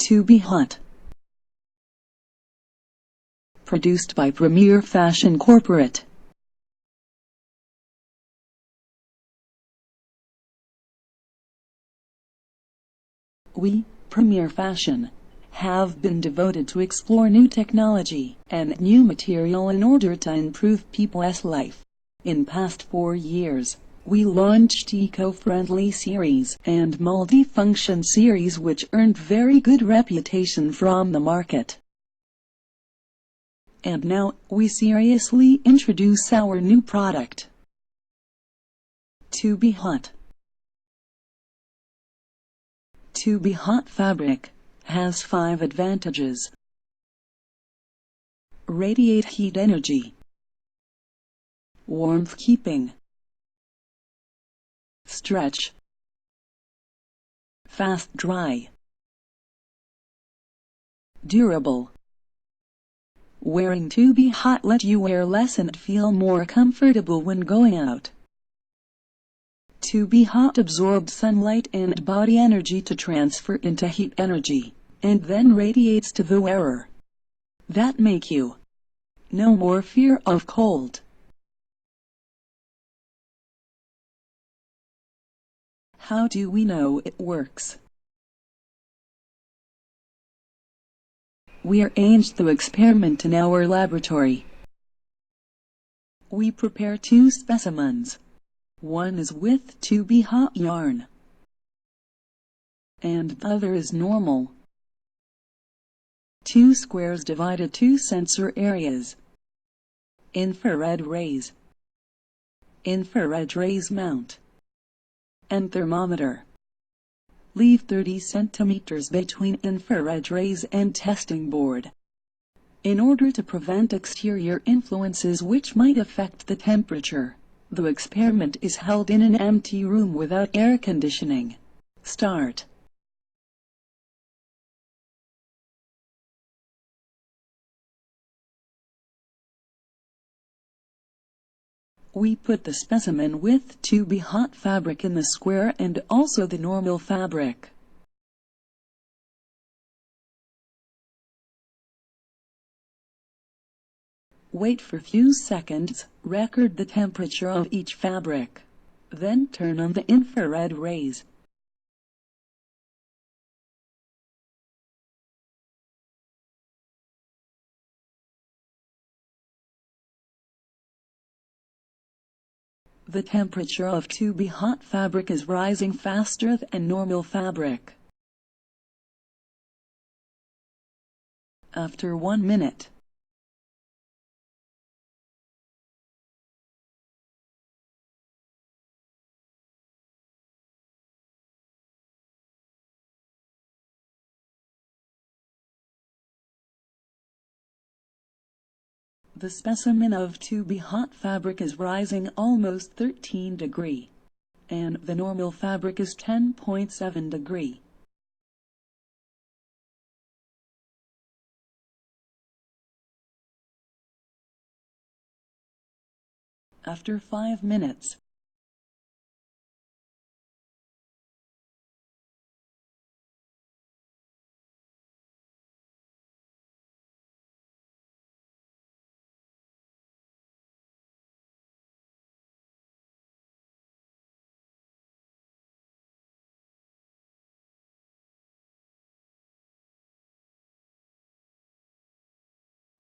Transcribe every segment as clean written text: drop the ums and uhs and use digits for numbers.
To Be Hot. Produced by Premier Fashion Corporate. We, Premier Fashion, have been devoted to explore new technology and new material in order to improve people's life. In past 4 years, we launched eco-friendly series and multi-function series which earned very good reputation from the market. And now, we seriously introduce our new product. To Be Hot. To Be Hot fabric has 5 advantages. Radiate heat energy. Warmth keeping. Stretch. Fast dry. Durable. Wearing To Be Hot let you wear less and feel more comfortable when going out. To Be Hot absorbs sunlight and body energy to transfer into heat energy, and then radiates to the wearer. That make you no more fear of cold. How do we know it works? We arranged the experiment in our laboratory. We prepare 2 specimens. One is with To Be Hot yarn, and the other is normal. 2 squares divided 2 sensor areas. Infrared rays. Infrared rays mount. And thermometer. Leave 30 centimeters between infrared rays and testing board. In order to prevent exterior influences which might affect the temperature, the experiment is held in an empty room without air conditioning. Start. We put the specimen with To Be Hot fabric in the square and also the normal fabric. Wait for few seconds, record the temperature of each fabric. Then turn on the infrared rays. The temperature of To Be Hot fabric is rising faster than normal fabric. After 1 minute, the specimen of To Be Hot fabric is rising almost 13 degrees, and the normal fabric is 10.7 degrees. After 5 minutes,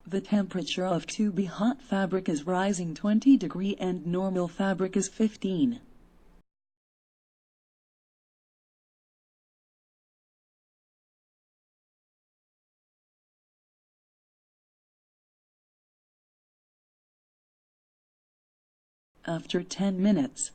the temperature of To Be Hot fabric is rising 20 degrees and normal fabric is 15. After 10 minutes,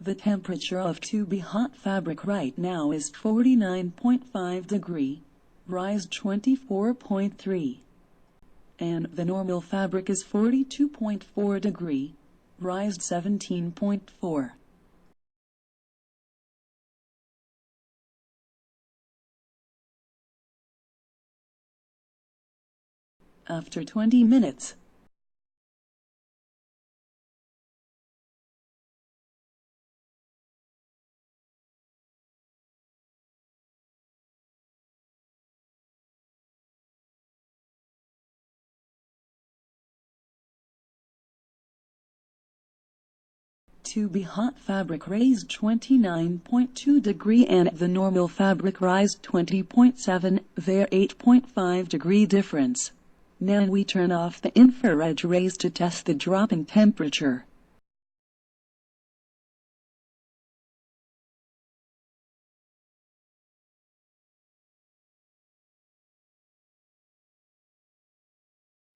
the temperature of To Be Hot fabric right now is 49.5 degrees, rise 24.3. and the normal fabric is 42.4 degree, raised 17.4. After 20 minutes, to be hot fabric raised 29.2 degree and the normal fabric raised 20.7, there 8.5 degree difference. Now we turn off the infrared rays to test the dropping temperature.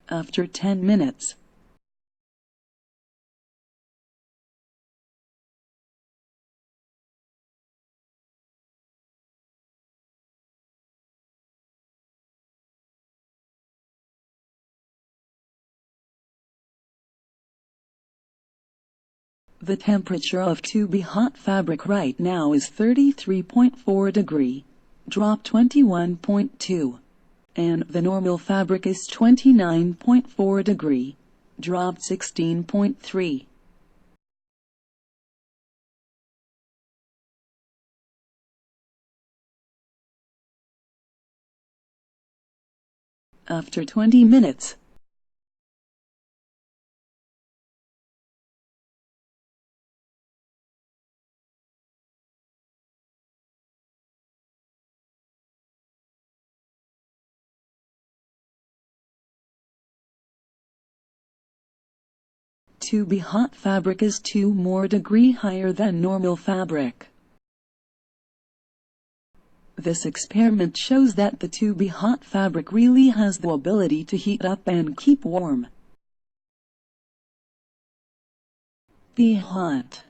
After 10 minutes, the temperature of to be hot fabric right now is 33.4 degree, drop 21.2, and the normal fabric is 29.4 degree, drop 16.3. After 20 minutes, to be hot fabric is 2 more degree higher than normal fabric. This experiment shows that the to be hot fabric really has the ability to heat up and keep warm. Be hot.